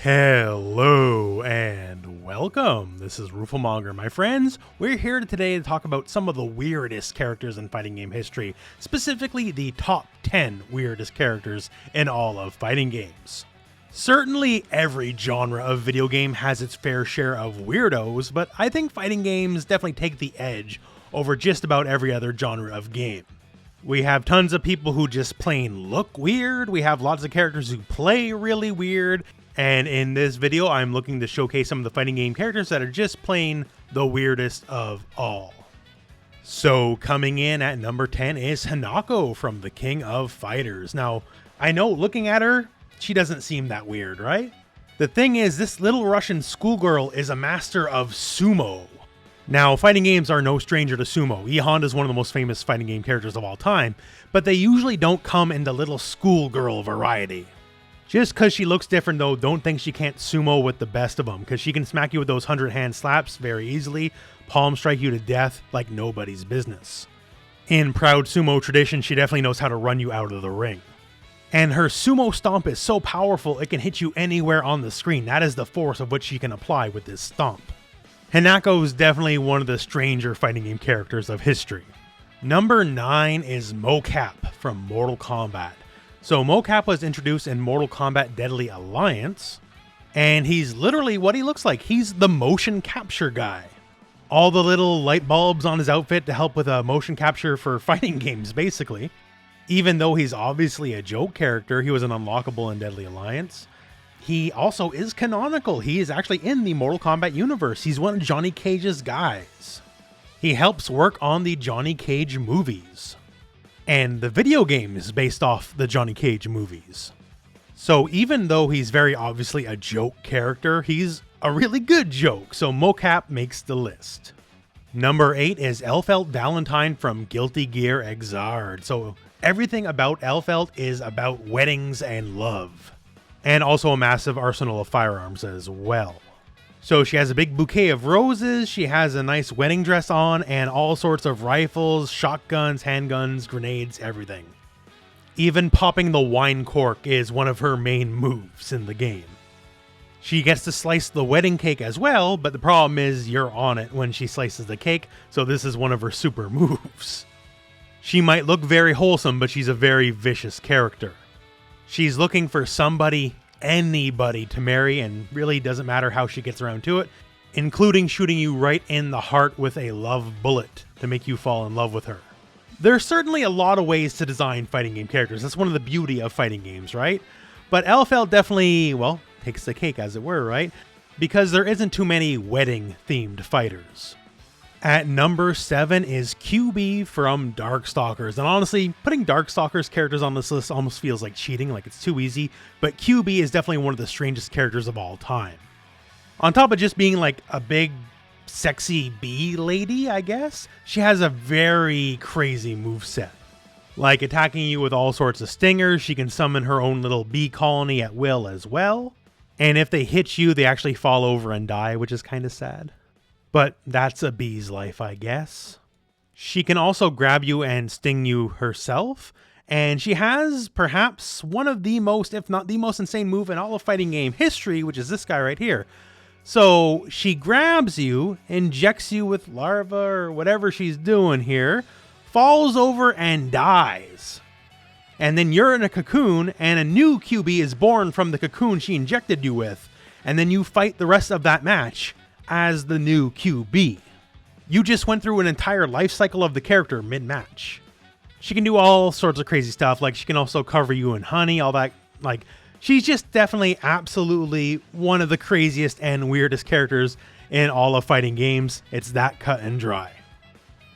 Hello and welcome. This is Rooflemonger, my friends. We're here today to talk about some of the weirdest characters in fighting game history, specifically the top 10 weirdest characters in all of fighting games. Certainly every genre of video game has its fair share of weirdos, but I think fighting games definitely take the edge over just about every other genre of game. We have tons of people who just plain look weird, we have lots of characters who play really weird, and in this video I'm looking to showcase some of the fighting game characters that are just plain the weirdest of all. So coming in at number 10 is Hanako from the King of Fighters. Now, I know looking at her, she doesn't seem that weird, right? The thing is, this little Russian schoolgirl is a master of sumo. Now, fighting games are no stranger to sumo. E Honda is one of the most famous fighting game characters of all time, but they usually don't come in the little schoolgirl variety. Just because she looks different though, don't think she can't sumo with the best of them, because she can smack you with those 100-hand slaps very easily, palm strike you to death like nobody's business. In proud sumo tradition, she definitely knows how to run you out of the ring. And her sumo stomp is so powerful it can hit you anywhere on the screen. That is the force of which she can apply with this stomp. Hanako is definitely one of the stranger fighting game characters of history. Number 9 is Mocap from Mortal Kombat. So Mocap was introduced in Mortal Kombat Deadly Alliance, and he's literally what he looks like. He's the motion capture guy. All the little light bulbs on his outfit to help with a motion capture for fighting games, basically. Even though he's obviously a joke character, he was an unlockable in Deadly Alliance. He also is canonical. He is actually in the Mortal Kombat universe. He's one of Johnny Cage's guys. He helps work on the Johnny Cage movies. And the video game is based off the Johnny Cage movies. So even though he's very obviously a joke character, he's a really good joke, so Mocap makes the list. Number 8 is Elfelt Valentine from Guilty Gear Xrd. So everything about Elfelt is about weddings and love. And also a massive arsenal of firearms as well. So she has a big bouquet of roses, she has a nice wedding dress on, and all sorts of rifles, shotguns, handguns, grenades, everything. Even popping the wine cork is one of her main moves in the game. She gets to slice the wedding cake as well, but the problem is you're on it when she slices the cake, so this is one of her super moves. She might look very wholesome, but she's a very vicious character. She's looking for anybody to marry, and really doesn't matter how she gets around to it, including shooting you right in the heart with a love bullet to make you fall in love with her. There's certainly a lot of ways to design fighting game characters. That's one of the beauty of fighting games, right? But Elfelt definitely, well, takes the cake as it were, right? Because there isn't too many wedding themed fighters. At number 7 is QB from Darkstalkers. And honestly, putting Darkstalkers characters on this list almost feels like cheating, like it's too easy. But QB is definitely one of the strangest characters of all time. On top of just being like a big, sexy bee lady, I guess, she has a very crazy moveset. Like attacking you with all sorts of stingers, she can summon her own little bee colony at will as well. And if they hit you, they actually fall over and die, which is kind of sad. But that's a bee's life, I guess. She can also grab you and sting you herself. And she has perhaps one of the most, if not the most insane move in all of fighting game history, which is this guy right here. So she grabs you, injects you with larva or whatever she's doing here, falls over and dies. And then you're in a cocoon and a new QB is born from the cocoon she injected you with. And then you fight the rest of that match as the new QB. You just went through an entire life cycle of the character mid-match. She can do all sorts of crazy stuff, like she can also cover you in honey, all that. Like, she's just definitely absolutely one of the craziest and weirdest characters in all of fighting games. It's that cut and dry.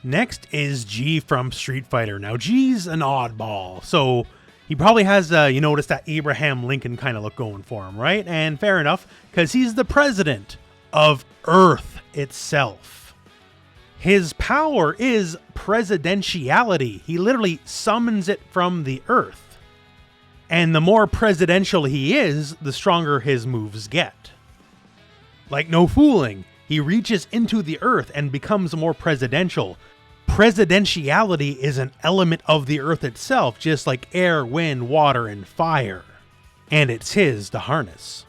Next is G from Street Fighter. Now G's an oddball, so he probably has, you notice that Abraham Lincoln kind of look going for him, right? And fair enough, because he's the president of Earth itself. His power is presidentiality. He literally summons it from the earth. And the more presidential he is, the stronger his moves get. Like no fooling, he reaches into the earth and becomes more presidential. Presidentiality is an element of the earth itself, just like air, wind, water, and fire. And it's his to harness.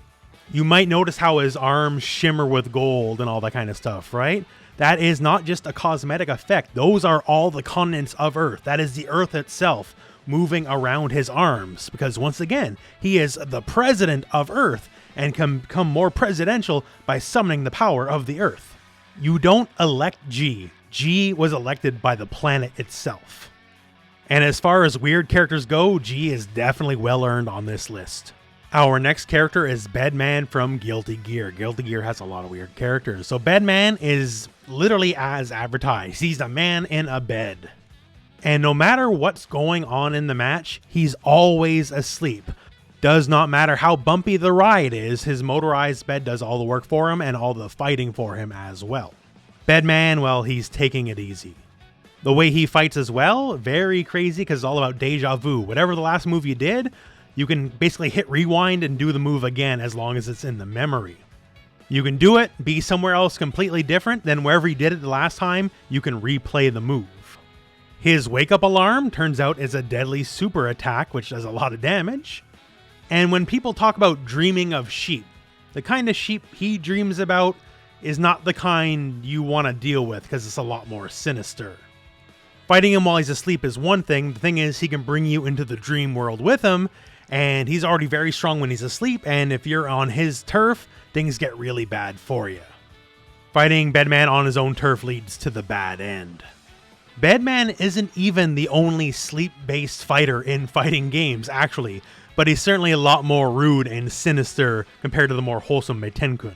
You might notice how his arms shimmer with gold and all that kind of stuff, right? That is not just a cosmetic effect. Those are all the continents of Earth. That is the Earth itself moving around his arms. Because once again, he is the president of Earth and can become more presidential by summoning the power of the Earth. You don't elect G. G was elected by the planet itself. And as far as weird characters go, G is definitely well earned on this list. Our next character is Bedman from Guilty Gear. Guilty Gear has a lot of weird characters. So Bedman is literally as advertised. He's a man in a bed. And no matter what's going on in the match, he's always asleep. Does not matter how bumpy the ride is, his motorized bed does all the work for him and all the fighting for him as well. Bedman, well, he's taking it easy. The way he fights as well, very crazy because it's all about deja vu. Whatever the last move you did, you can basically hit rewind and do the move again as long as it's in the memory. You can do it, be somewhere else completely different, then wherever you did it the last time, you can replay the move. His wake up alarm turns out is a deadly super attack, which does a lot of damage. And when people talk about dreaming of sheep, the kind of sheep he dreams about is not the kind you want to deal with because it's a lot more sinister. Fighting him while he's asleep is one thing. The thing is, he can bring you into the dream world with him, and he's already very strong when he's asleep, and if you're on his turf, things get really bad for you. Fighting Bedman on his own turf leads to the bad end. Bedman isn't even the only sleep-based fighter in fighting games, actually, but he's certainly a lot more rude and sinister compared to the more wholesome Meitenkun.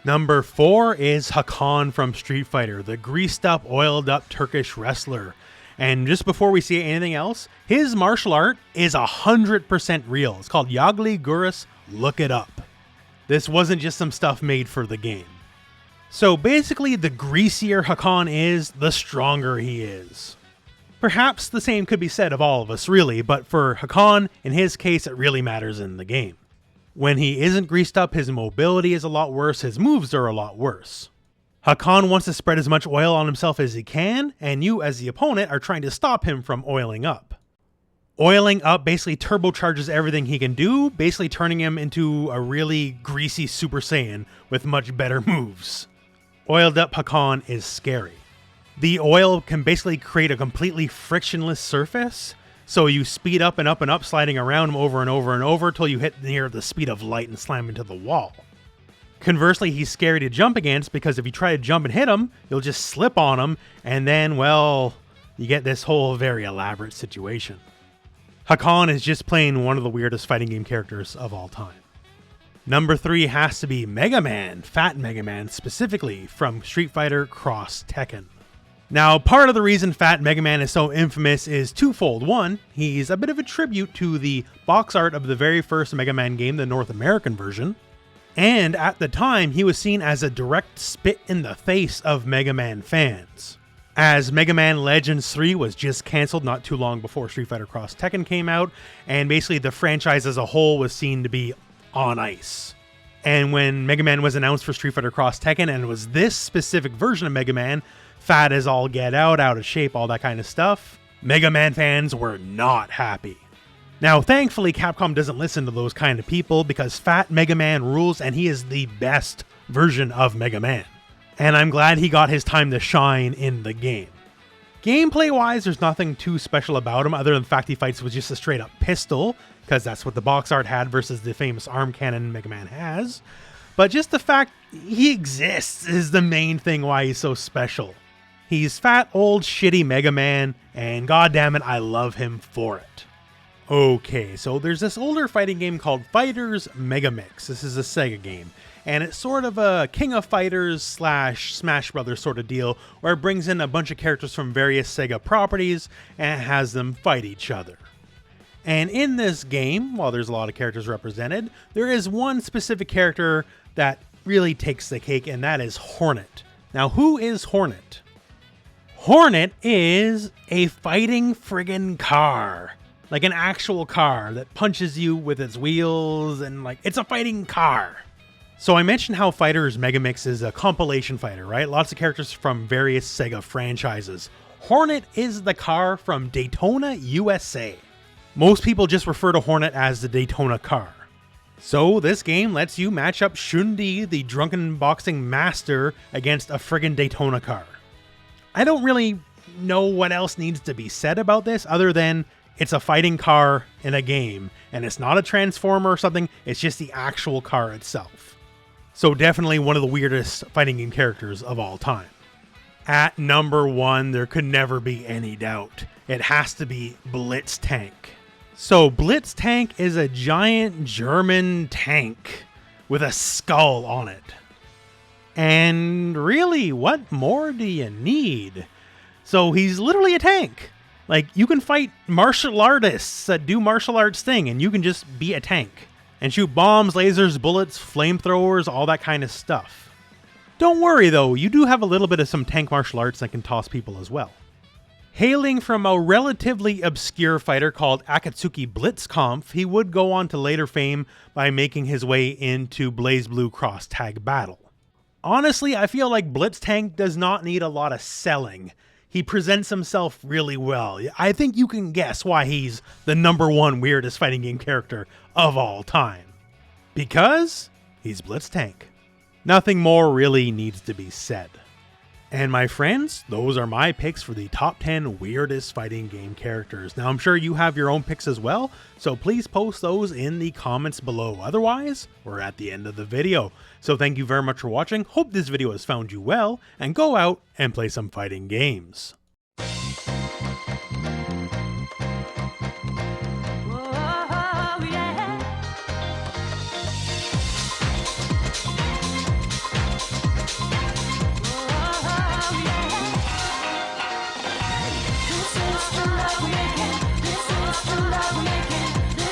Number 4 is Hakan from Street Fighter, the greased-up, oiled-up Turkish wrestler. And just before we see anything else, his martial art is 100% real. It's called Yagli Gurus. Look it up. This wasn't just some stuff made for the game. So basically, the greasier Hakan is, the stronger he is. Perhaps the same could be said of all of us, really, but for Hakan, in his case, it really matters in the game. When he isn't greased up, his mobility is a lot worse, his moves are a lot worse. Hakan wants to spread as much oil on himself as he can, and you as the opponent are trying to stop him from oiling up. Oiling up basically turbocharges everything he can do, basically turning him into a really greasy Super Saiyan with much better moves. Oiled up Hakan is scary. The oil can basically create a completely frictionless surface, so you speed up and up and up, sliding around him over and over and over till you hit near the speed of light and slam into the wall. Conversely, he's scary to jump against because if you try to jump and hit him, you'll just slip on him, and then, well, you get this whole very elaborate situation. Hakan is just plain one of the weirdest fighting game characters of all time. Number 3 has to be Mega Man, Fat Mega Man specifically, from Street Fighter Cross Tekken. Now, part of the reason Fat Mega Man is so infamous is twofold. One, he's a bit of a tribute to the box art of the very first Mega Man game, the North American version. And at the time, he was seen as a direct spit in the face of Mega Man fans. As Mega Man Legends 3 was just cancelled not too long before Street Fighter Cross Tekken came out, and basically the franchise as a whole was seen to be on ice. And when Mega Man was announced for Street Fighter Cross Tekken, and it was this specific version of Mega Man, fat as all get out of shape, all that kind of stuff, Mega Man fans were not happy. Now, thankfully, Capcom doesn't listen to those kind of people because Fat Mega Man rules and he is the best version of Mega Man. And I'm glad he got his time to shine in the game. Gameplay-wise, there's nothing too special about him other than the fact he fights with just a straight-up pistol, because that's what the box art had versus the famous arm cannon Mega Man has. But just the fact he exists is the main thing why he's so special. He's fat, old, shitty Mega Man, and goddammit, I love him for it. Okay, so there's this older fighting game called Fighters Mega Mix. This is a Sega game, and it's sort of a King of Fighters / Smash Brothers sort of deal, where it brings in a bunch of characters from various Sega properties and has them fight each other. And in this game, while there's a lot of characters represented, there is one specific character that really takes the cake, and that is Hornet. Now, who is Hornet? Hornet is a fighting friggin' car. Like an actual car that punches you with its wheels and it's a fighting car. So I mentioned how Fighters Mega Mix is a compilation fighter, right? Lots of characters from various Sega franchises. Hornet is the car from Daytona, USA. Most people just refer to Hornet as the Daytona car. So this game lets you match up Shundi, the drunken boxing master, against a friggin' Daytona car. I don't really know what else needs to be said about this other than it's a fighting car in a game, and it's not a transformer or something, it's just the actual car itself. So definitely one of the weirdest fighting game characters of all time. At number 1, there could never be any doubt. It has to be Blitztank. So Blitztank is a giant German tank with a skull on it. And really, what more do you need? So he's literally a tank. Like, you can fight martial artists that do martial arts thing, and you can just be a tank. And shoot bombs, lasers, bullets, flamethrowers, all that kind of stuff. Don't worry though, you do have a little bit of some tank martial arts that can toss people as well. Hailing from a relatively obscure fighter called Akatsuki Blitzkampf, he would go on to later fame by making his way into BlazBlue Cross Tag Battle. Honestly, I feel like Blitztank does not need a lot of selling. He presents himself really well. I think you can guess why he's the number 1 weirdest fighting game character of all time. Because he's Blitztank. Nothing more really needs to be said. And my friends, those are my picks for the top 10 weirdest fighting game characters. Now I'm sure you have your own picks as well, so please post those in the comments below. Otherwise, we're at the end of the video. So thank you very much for watching, hope this video has found you well, and go out and play some fighting games.